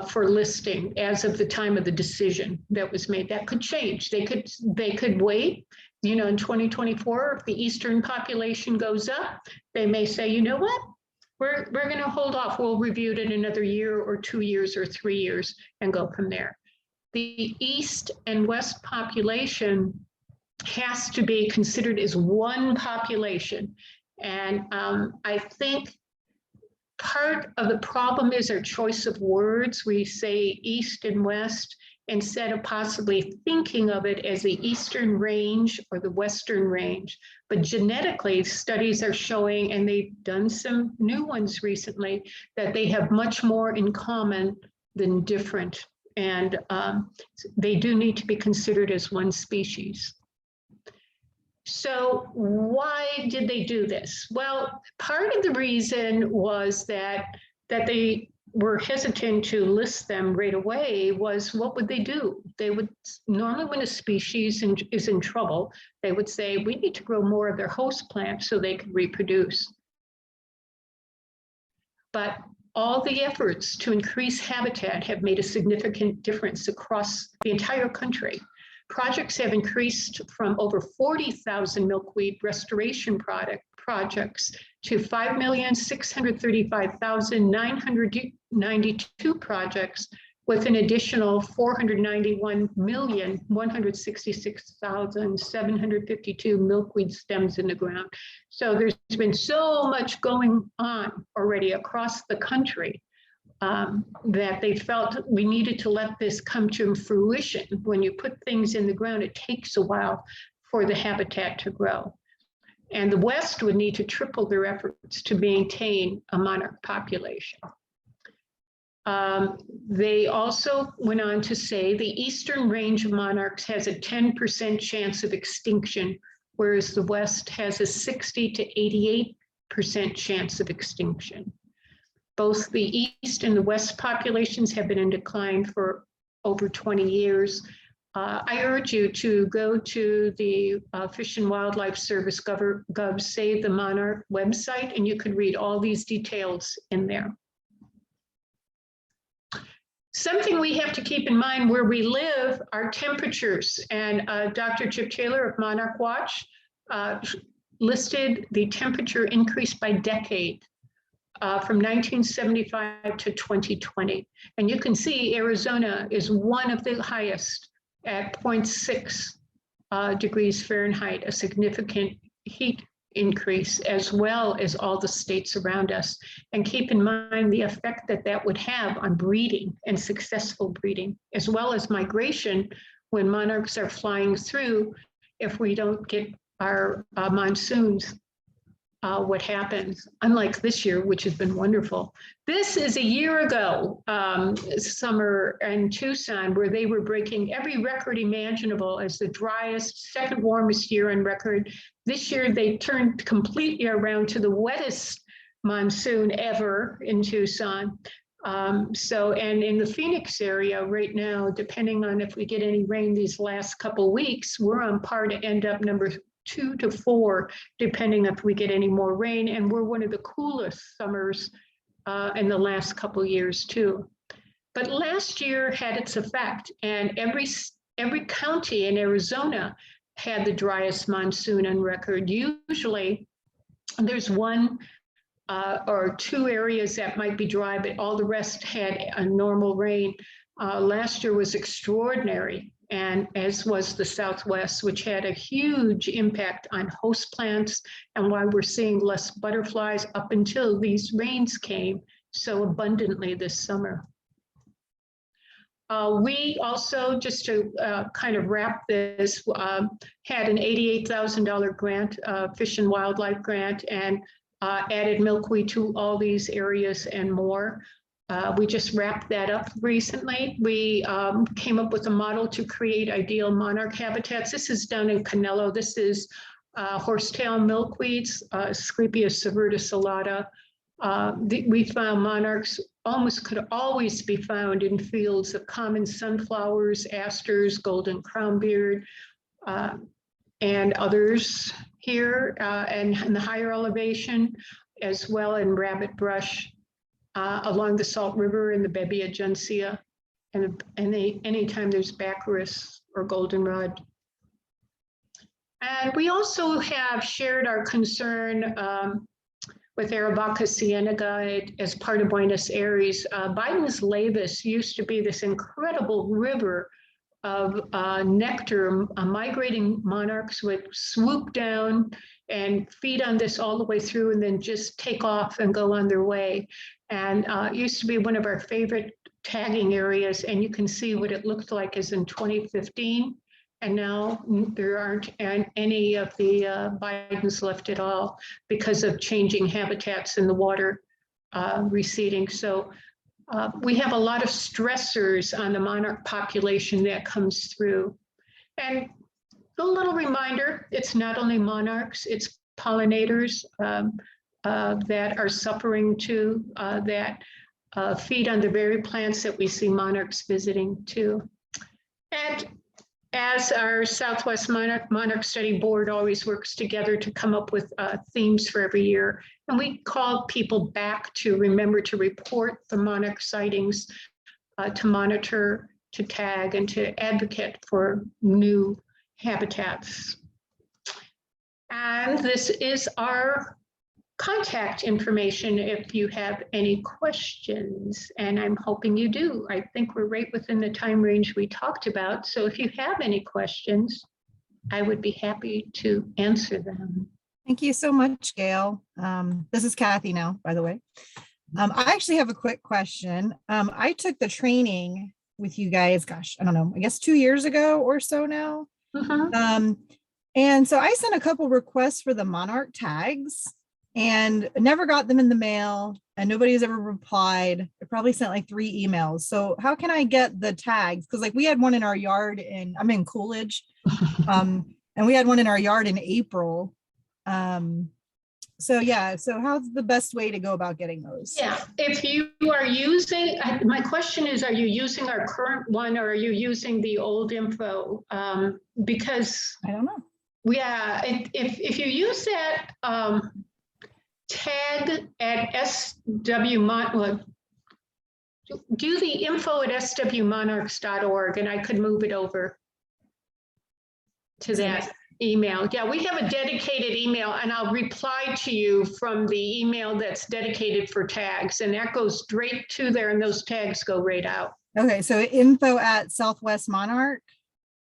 for listing as of the time of the decision that was made. That could change. They could wait. You know, in 2024, if the eastern population goes up, they may say, you know what, we're going to hold off. We'll review it in another year or 2 years or 3 years and go from there. The east and west population has to be considered as one population. And I think part of the problem is our choice of words. We say east and west instead of possibly thinking of it as the eastern range or the western range. But genetically, studies are showing, and they've done some new ones recently, that they have much more in common than different. And they do need to be considered as one species. So why did they do this? Well, part of the reason was that they were hesitant to list them right away was, what would they do? They would normally, when a species is in trouble, they would say, we need to grow more of their host plants so they can reproduce. But all the efforts to increase habitat have made a significant difference across the entire country. Projects have increased from over 40,000 milkweed restoration projects to 5,635,992 projects, with an additional 491,166,752 milkweed stems in the ground. So there's been so much going on already across the country that they felt we needed to let this come to fruition. When you put things in the ground, it takes a while for the habitat to grow. And the West would need to triple their efforts to maintain a monarch population. They also went on to say the eastern range of monarchs has a 10% chance of extinction, whereas the West has a 60 to 88% chance of extinction. Both the East and the West populations have been in decline for over 20 years. I urge you to go to the Fish and Wildlife Service Gov Save the Monarch website, and you could read all these details in there. Something we have to keep in mind where we live are temperatures, and Dr. Chip Taylor of Monarch Watch listed the temperature increase by decade. from 1975 to 2020. And you can see Arizona is one of the highest at 0.6 degrees Fahrenheit, a significant heat increase, as well as all the states around us. And keep in mind the effect that that would have on breeding and successful breeding, as well as migration when monarchs are flying through. If we don't get our monsoons, what happens, unlike this year, which has been wonderful. This is a year ago, summer in Tucson, where they were breaking every record imaginable as the driest, second warmest year on record. This year, they turned completely around to the wettest monsoon ever in Tucson. And in the Phoenix area right now, depending on if we get any rain these last couple weeks, we're on par to end up number 2 to 4, depending if we get any more rain. And we're one of the coolest summers in the last couple of years too. But last year had its effect, and every county in Arizona had the driest monsoon on record. Usually there's one or 2 areas that might be dry, but all the rest had a normal rain. Last year was extraordinary, and as was the Southwest, which had a huge impact on host plants and why we're seeing less butterflies up until these rains came so abundantly this summer. We also, just to kind of wrap this, had an $88,000 grant, Fish and Wildlife grant, and added milkweed to all these areas and more. We just wrapped that up recently. We came up with a model to create ideal monarch habitats. This is done in Canelo. This is horsetail milkweeds, Asclepias subverticillata. We found monarchs almost could always be found in fields of common sunflowers, asters, golden crownbeard, and others here, and in the higher elevation, as well in rabbit brush, along the Salt River in the Bebia Gencia, and anytime there's baccharis or goldenrod. And we also have shared our concern with Aravaca cienega as part of Buenos Aires. Biden's Lavis used to be this incredible river of nectar. Migrating monarchs would swoop down and feed on this all the way through and then just take off and go on their way. And it used to be one of our favorite tagging areas, and you can see what it looked like as in 2015. And now there aren't any of the Bidens left at all because of changing habitats in the water receding. So we have a lot of stressors on the monarch population that comes through. And a little reminder, it's not only monarchs, it's pollinators that are suffering too, that feed on the very plants that we see monarchs visiting too. And as our Southwest Monarch Study Board always works together to come up with themes for every year, and we call people back to remember to report the monarch sightings, to monitor, to tag, and to advocate for new habitats. And this is our contact information if you have any questions, and I'm hoping you do. I think we're right within the time range we talked about. So if you have any questions, I would be happy to answer them. Thank you so much, Gail. This is Kathy now, by the way. I actually have a quick question. I took the training with you guys, gosh, I don't know, I guess 2 years ago or so now. And so I sent a couple requests for the monarch tags and never got them in the mail, and nobody has ever replied. I probably sent like 3 emails. So how can I get the tags? Because like we had one in our yard I'm in Coolidge, and we had one in our yard in April. So yeah, so how's the best way to go about getting those? Yeah, if you are using, my question is, are you using our current one or are you using the old info? Because I don't know. Yeah, if you use that tag at SW, do the info at swmonarchs.org and I could move it over to that. email. Yeah, we have a dedicated email, and I'll reply to you from the email that's dedicated for tags, and that goes straight to there, and those tags go right out. Okay, so info at Southwest Monarch.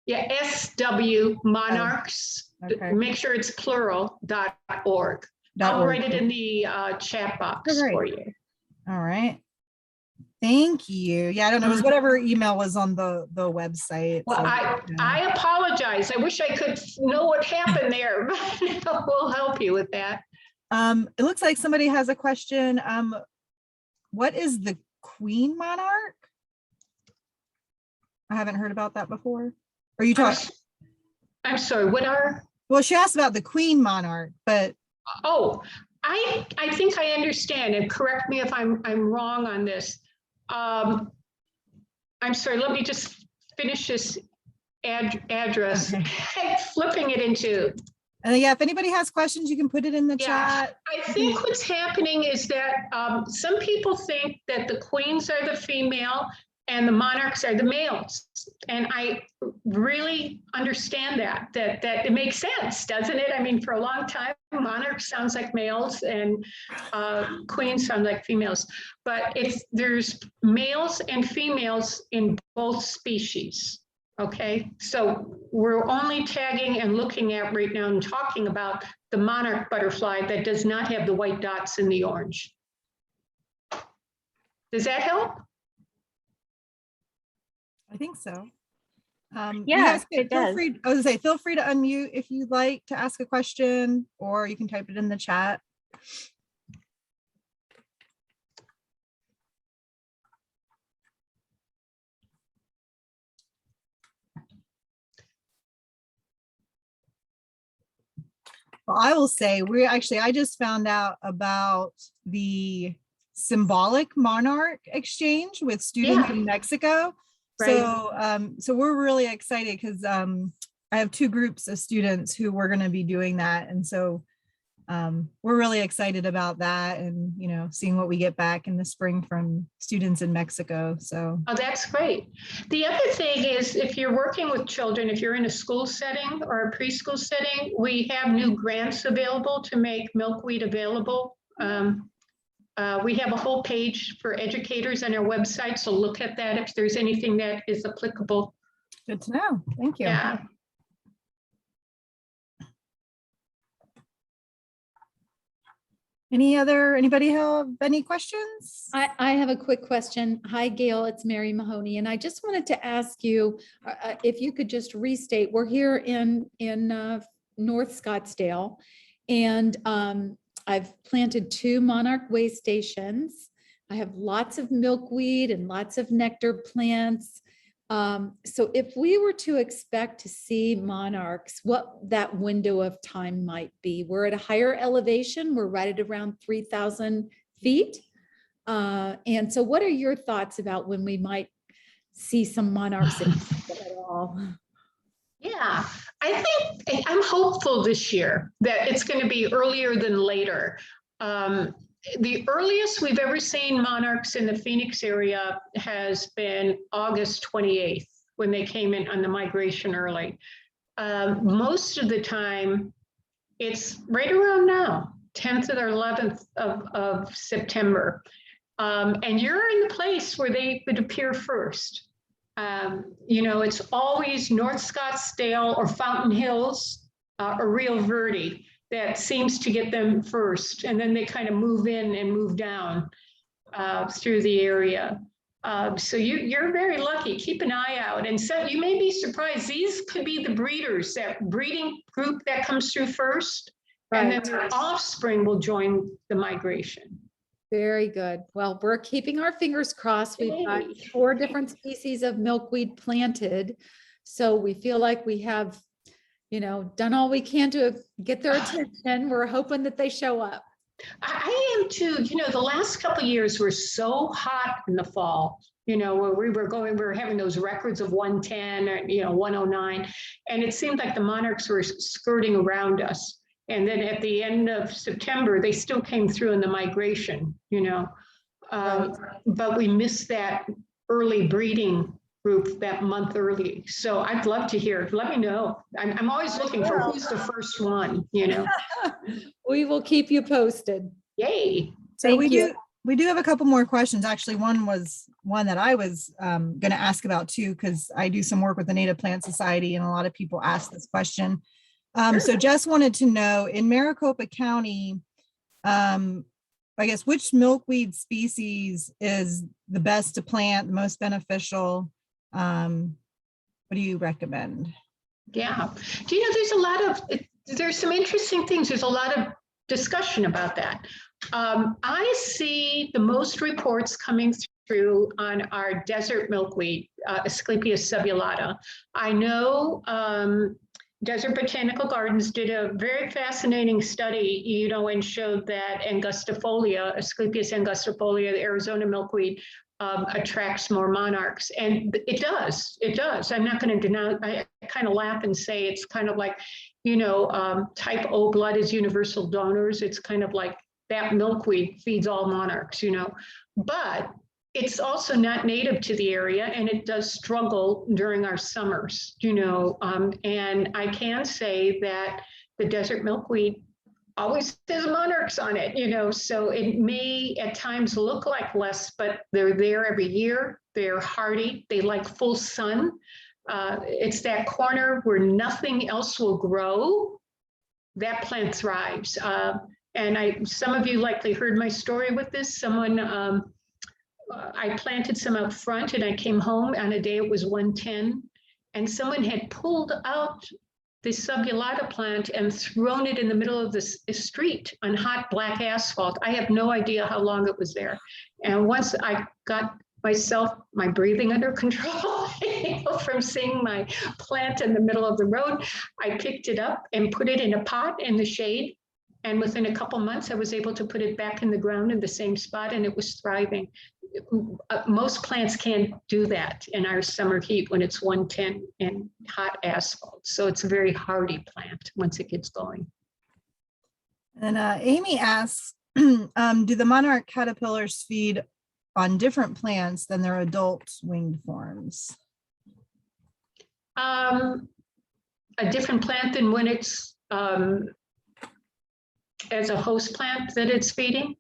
Yeah, SW Monarchs. Okay. Make sure it's plural.org. I'll write it in the chat box for you. All right. Thank you. Yeah, I don't know. It was whatever email was on the website. Well, So, I apologize. I wish I could know what happened there, but we'll help you with that. It looks like somebody has a question. What is the Queen Monarch? I haven't heard about that before. Are you talking? I'm sorry, what are? Well, she asked about the Queen Monarch, but. Oh, I think I understand, and correct me if I'm wrong on this. I'm sorry, let me just finish this address. Okay. Flipping it into. Yeah, if anybody has questions, you can put it in the chat. I think what's happening is that some people think that the queens are the female and the monarchs are the males. And I really understand that it makes sense, doesn't it? I mean, for a long time, monarchs sounds like males and queens sound like females. But there's males and females in both species. Okay, so we're only tagging and looking at right now and talking about the monarch butterfly that does not have the white dots in the orange. Does that help? I think so. Yeah, it feel does. free, I was gonna say, feel free to unmute if you'd like to ask a question, or you can type it in the chat. Well, I will say I just found out about the symbolic monarch exchange with students in Mexico. Right. So we're really excited because I have 2 groups of students who were going to be doing that. And so we're really excited about that and, seeing what we get back in the spring from students in Mexico. So. Oh, that's great. The other thing is, if you're working with children, if you're in a school setting or a preschool setting, we have new grants available to make milkweed available. We have a whole page for educators on our website, so look at that if there's anything that is applicable. Good to know. Thank you. Yeah. Anybody have any questions? I have a quick question. Hi, Gail, it's Mary Mahoney. And I just wanted to ask you if you could just restate, we're here in North Scottsdale, and I've planted 2 monarch way stations. I have lots of milkweed and lots of nectar plants. So if we were to expect to see monarchs, what that window of time might be? We're at a higher elevation. We're right at around 3,000 feet. And so what are your thoughts about when we might see some monarchs at all? Yeah, I think I'm hopeful this year that it's going to be earlier than later. The earliest we've ever seen monarchs in the Phoenix area has been August 28th, when they came in on the migration early. Most of the time, it's right around now, 10th or 11th of September. And you're in the place where they would appear first. It's always North Scottsdale or Fountain Hills or Rio Verde that seems to get them first, and then they kind of move in and move down through the area. So you're very lucky. Keep an eye out, and so you may be surprised. These could be the breeders, that breeding group that comes through first, and then their offspring will join the migration. Very good. Well, we're keeping our fingers crossed. We've got 4 different species of milkweed planted, so we feel like we have done all we can to get their attention. We're hoping that they show up. I am too. The last couple of years were so hot in the fall, where we were having those records of 110 or, 109. And it seemed like the monarchs were skirting around us. And then at the end of September, they still came through in the migration, But we missed that early breeding group that month early. So I'd love to hear. Let me know. I'm always looking for who's the first one, you know. We will keep you posted. Yay. So Thank you. we do have a couple more questions. Actually, one was one that I was going to ask about too, because I do some work with the Native Plant Society and a lot of people ask this question. So Jess wanted to know, in Maricopa County, I guess, which milkweed species is the best to plant, the most beneficial? What do you recommend? Yeah. Do you know, there's some interesting things. There's a lot of discussion about that. I see the most reports coming through on our desert milkweed, Asclepias subulata. I know Desert Botanical Gardens did a very fascinating study, you know, and showed that angustifolia, Asclepias angustifolia, the Arizona milkweed, attracts more monarchs. And it does. I'm not going to deny, I kind of laugh and say it's kind of like, you know, type O blood is universal donors. It's kind of like that milkweed feeds all monarchs, you know, but it's also not native to the area, and it does struggle during our summers, you know, and I can say that the desert milkweed always has monarchs on it, you know, so it may at times look like less, but they're there every year. They're hardy. They like full sun. It's that corner where nothing else will grow. That plant thrives. And some of you likely heard my story with this. I planted some out front and I came home on a day it was 110, and someone had pulled out the subulata plant and thrown it in the middle of the street on hot black asphalt. I have no idea how long it was there. And once I got my breathing under control, you know, from seeing my plant in the middle of the road, I picked it up and put it in a pot in the shade. And within a couple months, I was able to put it back in the ground in the same spot, and it was thriving. Most plants can't do that in our summer heat when it's 110 and hot asphalt. So it's a very hardy plant once it gets going. And Amy asks, do the monarch caterpillars feed on different plants than their adult winged forms? A different plant than when it's as a host plant that it's feeding.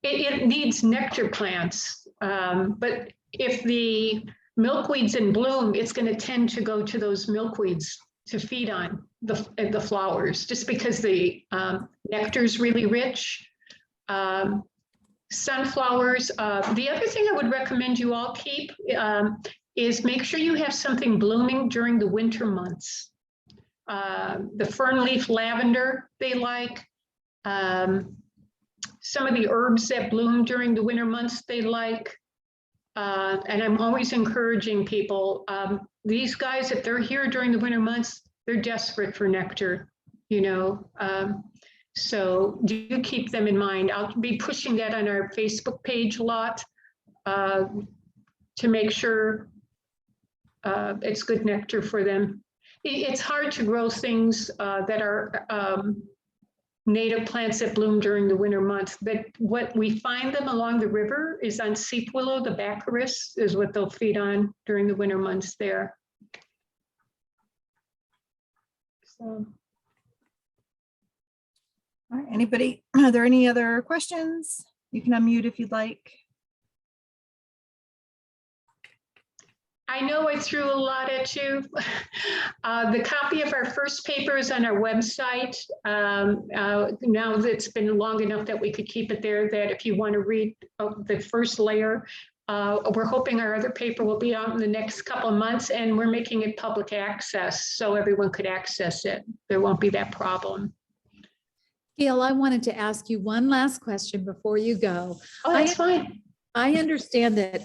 It needs nectar plants, but if the milkweed's in bloom, it's going to tend to go to those milkweeds to feed on the flowers, just because the nectar is really rich. Sunflowers. The other thing I would recommend you all keep is make sure you have something blooming during the winter months. The fern leaf lavender they like. Some of the herbs that bloom during the winter months they like. And I'm always encouraging people, these guys, if they're here during the winter months, they're desperate for nectar, you know. So do keep them in mind. I'll be pushing that on our Facebook page a lot to make sure it's good nectar for them. It's hard to grow things that are native plants that bloom during the winter months, but what we find them along the river is on seep willow. The baccharis is what they'll feed on during the winter months there. So. All right, anybody, are there any other questions? You can unmute if you'd like. I know I threw a lot at you. The copy of our first paper is on our website. Now that it's been long enough that we could keep it there, that if you want to read the first layer, we're hoping our other paper will be out in the next couple of months, and we're making it public access so everyone could access it. There won't be that problem. Gail, I wanted to ask you one last question before you go. Oh, that's fine. I understand that,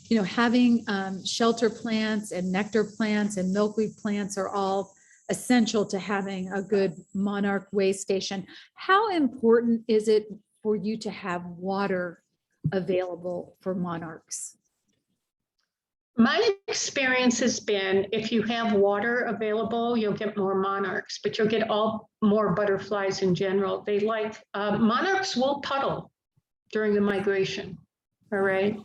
you know, having shelter plants and nectar plants and milkweed plants are all essential to having a good monarch way station. How important is it for you to have water available for monarchs? My experience has been if you have water available, you'll get more monarchs, but you'll get more butterflies in general. They like, monarchs will puddle during the migration. All right.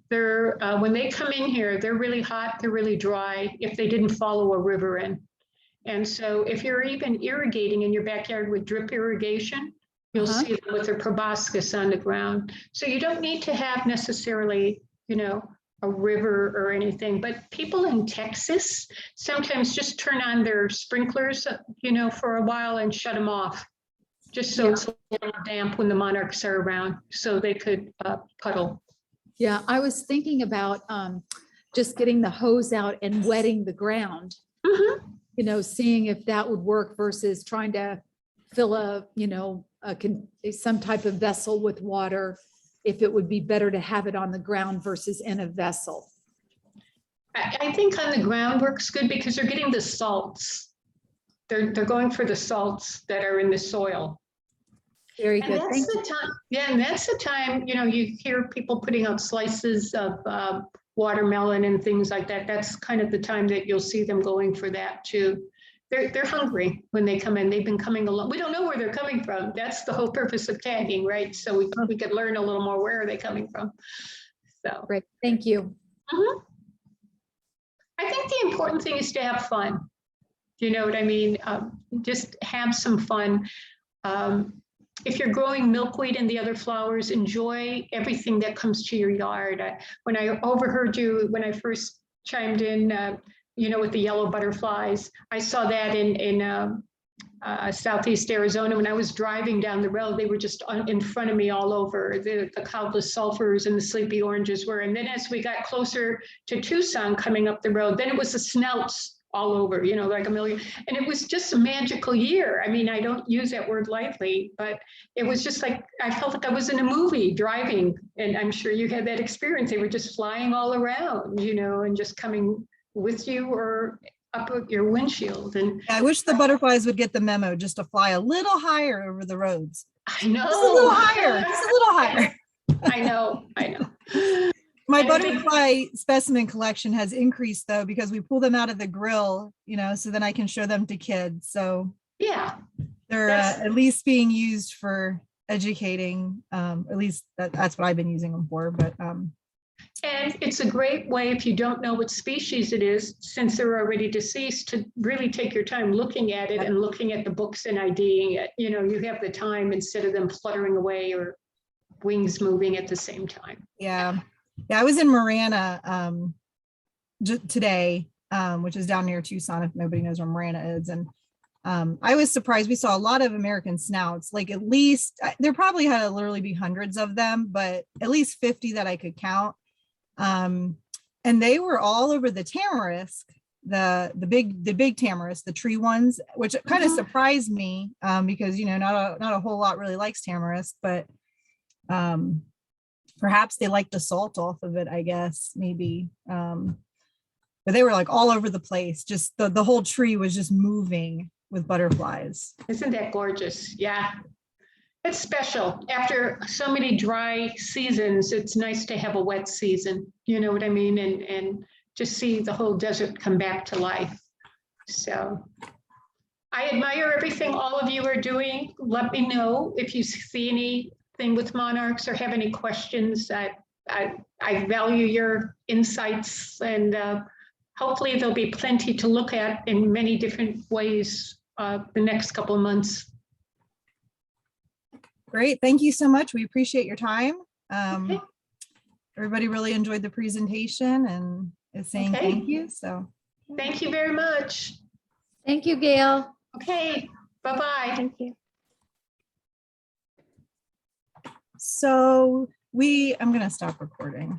They're when they come in here, they're really hot, they're really dry if they didn't follow a river in. And so if you're even irrigating in your backyard with drip irrigation, you'll Uh-huh. see them with their proboscis on the ground. So you don't need to have necessarily, a river or anything, but people in Texas sometimes just turn on their sprinklers, for a while and shut them off. Just so Yeah. it's a little damp when the monarchs are around, so they could puddle. Yeah, I was thinking about just getting the hose out and wetting the ground, Mhm. seeing if that would work versus trying to fill some type of vessel with water, if it would be better to have it on the ground versus in a vessel. I think on the ground works good because they're getting the salts. They're going for the salts that are in the soil. Very And good. that's Thank the you. time, and that's the time, you hear people putting out slices of watermelon and things like that. That's kind of the time that you'll see them going for that too. They're hungry when they come in. They've been coming along. We don't know where they're coming from. That's the whole purpose of tagging, right? So we could learn a little more, where are they coming from? So Great. Thank you. I think the important thing is to have fun. You know what I mean? Just have some fun. If you're growing milkweed and the other flowers, enjoy everything that comes to your yard. When I overheard you, when I first chimed in, with the yellow butterflies, I saw that in Southeast Arizona. When I was driving down the road, they were just in front of me all over. The cloudless sulfurs and the sleepy oranges were. And then as we got closer to Tucson coming up the road, then it was the snouts all over, like a million. And it was just a magical year. I mean, I don't use that word lightly, but it was just like, I felt like I was in a movie driving. And I'm sure you had that experience. They were just flying all around, and just coming with you or up at your windshield. And I wish the butterflies would get the memo just to fly a little higher over the roads. I know. Just a little higher, just a little higher. I know. My And butterfly specimen collection has increased though, because we pull them out of the grill, so then I can show them to kids. So yeah, they're at least being used for educating. At least that's what I've been using them for. But and it's a great way, if you don't know what species it is, since they're already deceased, to really take your time looking at it and looking at the books and IDing it. You have the time instead of them fluttering away or wings moving at the same time. Yeah, I was in Marana today, which is down near Tucson, if nobody knows where Marana is. And I was surprised. We saw a lot of American snouts, like at least, there probably had to literally be hundreds of them, but at least 50 that I could count. And they were all over the tamarisk, the big tamarisk, the tree ones, which kind of surprised me, because not a whole lot really likes tamarisk, but perhaps they like the salt off of it, I guess, maybe. But they were like all over the place. Just the whole tree was just moving with butterflies. Isn't that gorgeous? Yeah. It's special. After so many dry seasons, it's nice to have a wet season. You know what I mean? And just see the whole desert come back to life. So I admire everything all of you are doing. Let me know if you see anything with monarchs or have any questions. I value your insights, and hopefully there'll be plenty to look at in many different ways the next couple of months. Great. Thank you so much. We appreciate your time. Okay. Everybody really enjoyed the presentation and is saying Okay. thank you. So Thank you very much. Thank you, Gail. Okay, bye-bye. Thank you. I'm going to stop recording.